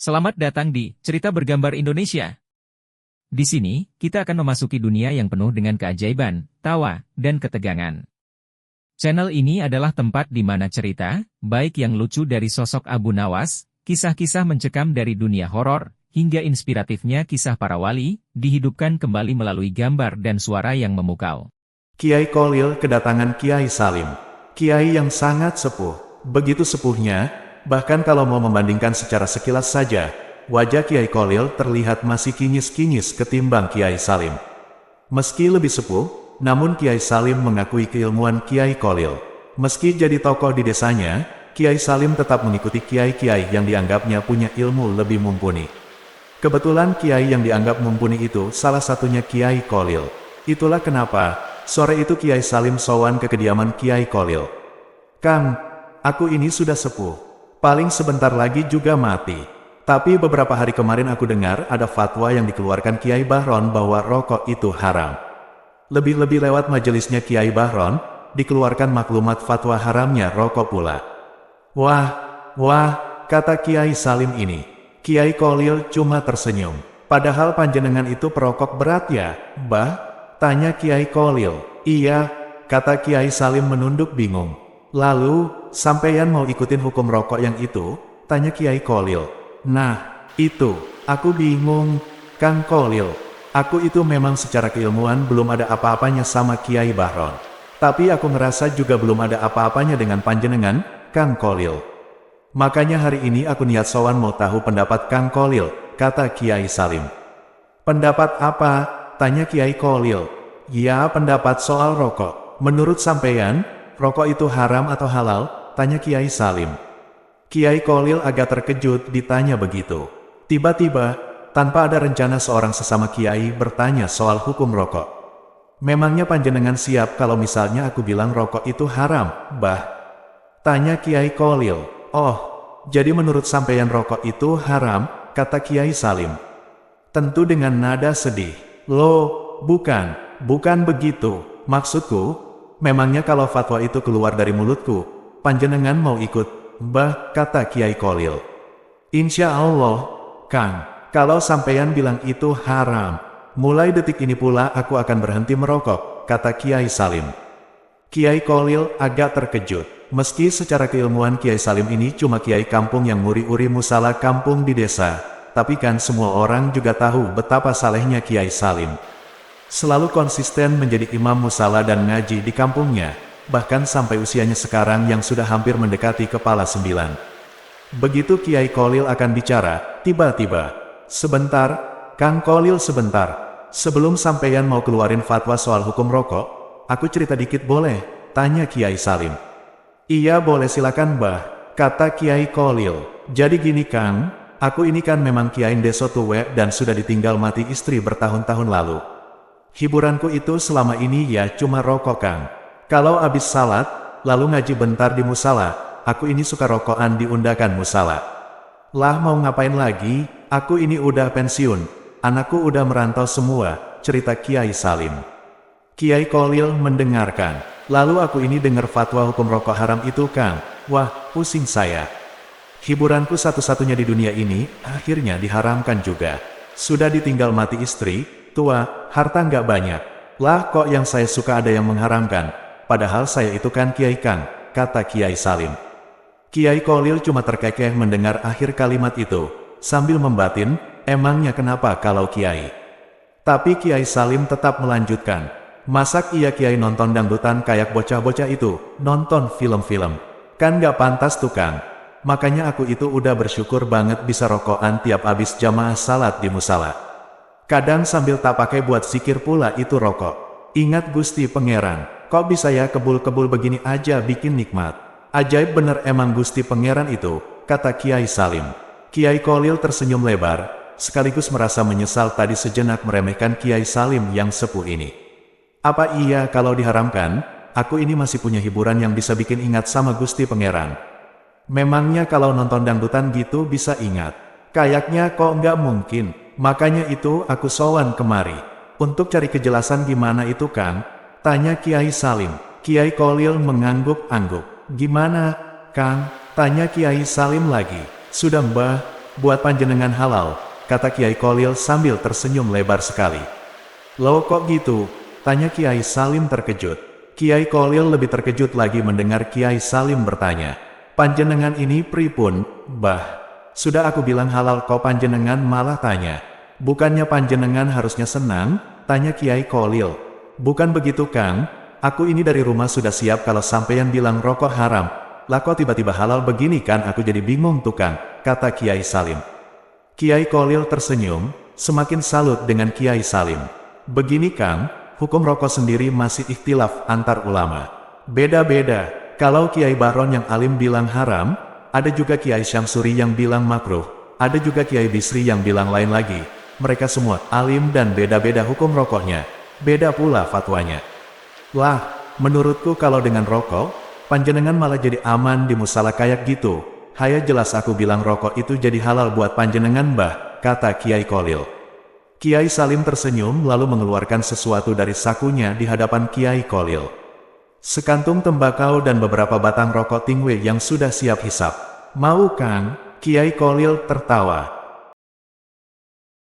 Selamat datang di Cerita Bergambar Indonesia. Di sini, kita akan memasuki dunia yang penuh dengan keajaiban, tawa, dan ketegangan. Channel ini adalah tempat di mana cerita, baik yang lucu dari sosok Abu Nawas, kisah-kisah mencekam dari dunia horor, hingga inspiratifnya kisah para wali, dihidupkan kembali melalui gambar dan suara yang memukau. Kiai Kholil kedatangan Kiai Salim. Kiai yang sangat sepuh. Begitu sepuhnya, bahkan kalau mau membandingkan secara sekilas saja, wajah Kiai Kholil terlihat masih kinyis-kinyis ketimbang Kiai Salim. Meski lebih sepuh, namun Kiai Salim mengakui keilmuan Kiai Kholil. Meski jadi tokoh di desanya, Kiai Salim tetap mengikuti kiai-kiai yang dianggapnya punya ilmu lebih mumpuni. Kebetulan kiai yang dianggap mumpuni itu salah satunya Kiai Kholil. Itulah kenapa, sore itu Kiai Salim sowan ke kediaman Kiai Kholil. "Kang, aku ini sudah sepuh. Paling sebentar lagi juga mati. Tapi beberapa hari kemarin aku dengar ada fatwa yang dikeluarkan Kiai Bahron bahwa rokok itu haram. Lebih-lebih lewat majelisnya Kiai Bahron, dikeluarkan maklumat fatwa haramnya rokok pula." Wah, kata Kiai Salim ini. Kiai Kholil cuma tersenyum. "Padahal panjenengan itu perokok berat ya, Bah?" tanya Kiai Kholil. "Iya," kata Kiai Salim menunduk bingung. "Lalu, sampeyan mau ikutin hukum rokok yang itu?" tanya Kiai Kholil. "Nah, itu, aku bingung, Kang Kholil. Aku itu memang secara keilmuan belum ada apa-apanya sama Kiai Bahron. Tapi aku ngerasa juga belum ada apa-apanya dengan panjenengan, Kang Kholil. Makanya hari ini aku niat sowan mau tahu pendapat Kang Kholil," kata Kiai Salim. "Pendapat apa?" tanya Kiai Kholil. "Ya, pendapat soal rokok. Menurut sampeyan, rokok itu haram atau halal?" tanya Kiai Salim. Kiai Kholil agak terkejut ditanya begitu. Tiba-tiba, tanpa ada rencana seorang sesama kiai bertanya soal hukum rokok. "Memangnya panjenengan siap kalau misalnya aku bilang rokok itu haram, Bah?" tanya Kiai Kholil. "Oh, jadi menurut sampeyan rokok itu haram?" kata Kiai Salim. Tentu dengan nada sedih. "Loh, bukan begitu. Maksudku, memangnya kalau fatwa itu keluar dari mulutku, panjenengan mau ikut, Bah?" kata Kiai Kholil. "Insya Allah, Kang, kalau sampeyan bilang itu haram, mulai detik ini pula aku akan berhenti merokok," kata Kiai Salim. Kiai Kholil agak terkejut. Meski secara keilmuan Kiai Salim ini cuma kiai kampung yang nguri-uri musala kampung di desa, tapi kan semua orang juga tahu betapa salehnya Kiai Salim. Selalu konsisten menjadi imam musala dan ngaji di kampungnya, bahkan sampai usianya sekarang yang sudah hampir mendekati kepala 9. Begitu Kiai Kholil akan bicara, tiba-tiba, "Sebentar, Kang Kholil sebentar. Sebelum sampeyan mau keluarin fatwa soal hukum rokok, aku cerita dikit boleh?" tanya Kiai Salim. "Iya boleh silakan Bah," kata Kiai Kholil. "Jadi gini Kang, aku ini kan memang kiai deso tuwek dan sudah ditinggal mati istri bertahun-tahun lalu. Hiburanku itu selama ini ya cuma rokok Kang. Kalau abis salat, lalu ngaji bentar di musala, aku ini suka rokokan di undakan musala. Lah mau ngapain lagi, aku ini udah pensiun, anakku udah merantau semua," cerita Kiai Salim. Kiai Kholil mendengarkan. "Lalu aku ini dengar fatwa hukum rokok haram itu Kang. Wah, pusing saya. Hiburanku satu-satunya di dunia ini, akhirnya diharamkan juga. Sudah ditinggal mati istri, tua, harta nggak banyak. Lah kok yang saya suka ada yang mengharamkan. Padahal saya itu kan Kiai Kang," kata Kiai Salim. Kiai Kholil cuma terkekeh mendengar akhir kalimat itu, sambil membatin, emangnya kenapa kalau Kiai? Tapi Kiai Salim tetap melanjutkan. "Masak iya Kiai nonton dangdutan kayak bocah-bocah itu, nonton film-film. Kan gak pantas tuh Kang. Makanya aku itu udah bersyukur banget bisa rokokan tiap abis jamaah salat di musala. Kadang sambil tak pakai buat zikir pula itu rokok. Ingat Gusti Pangeran, kok bisa ya kebul-kebul begini aja bikin nikmat. Ajaib bener emang Gusti Pangeran itu," kata Kiai Salim. Kiai Kholil tersenyum lebar, sekaligus merasa menyesal tadi sejenak meremehkan Kiai Salim yang sepuh ini. "Apa iya kalau diharamkan, aku ini masih punya hiburan yang bisa bikin ingat sama Gusti Pangeran? Memangnya kalau nonton dangdutan gitu bisa ingat? Kayaknya kok nggak mungkin. Makanya itu aku sowan kemari untuk cari kejelasan gimana itu Kang?" tanya Kiai Salim. Kiai Kholil mengangguk-angguk. "Gimana, Kang?" tanya Kiai Salim lagi. "Sudah Mbah, buat panjenengan halal, kata Kiai Kolil sambil tersenyum lebar sekali. Loh kok gitu? Tanya Kiai Salim terkejut. Kiai Kolil lebih terkejut lagi mendengar Kiai Salim bertanya. Panjenengan ini pripun, Bah? Sudah aku bilang halal kok panjenengan malah tanya. Bukannya panjenengan harusnya senang? Tanya Kiai Kolil. Bukan begitu Kang, aku ini dari rumah sudah siap kalau sampeyan bilang rokok haram. Lah kok tiba-tiba halal begini kan aku jadi bingung tukang, kata Kiai Salim. Kiai Kolil tersenyum, semakin salut dengan Kiai Salim. Begini Kang, hukum rokok sendiri masih ikhtilaf antar ulama. Beda-beda, kalau Kiai Bahron yang alim bilang haram, ada juga Kiai Syamsuri yang bilang makruh, ada juga Kiai Bisri yang bilang lain lagi. Mereka semua alim dan beda-beda hukum rokoknya, beda pula fatwanya. Lah, menurutku kalau dengan rokok, panjenengan malah jadi aman di musala kayak gitu. Haya jelas aku bilang rokok itu jadi halal buat panjenengan Bah, kata Kiai Kolil. Kiai Salim tersenyum lalu mengeluarkan sesuatu dari sakunya di hadapan Kiai Kolil. Sekantung tembakau dan beberapa batang rokok tingwe yang sudah siap hisap. Mau Kang? Kiai Kolil tertawa.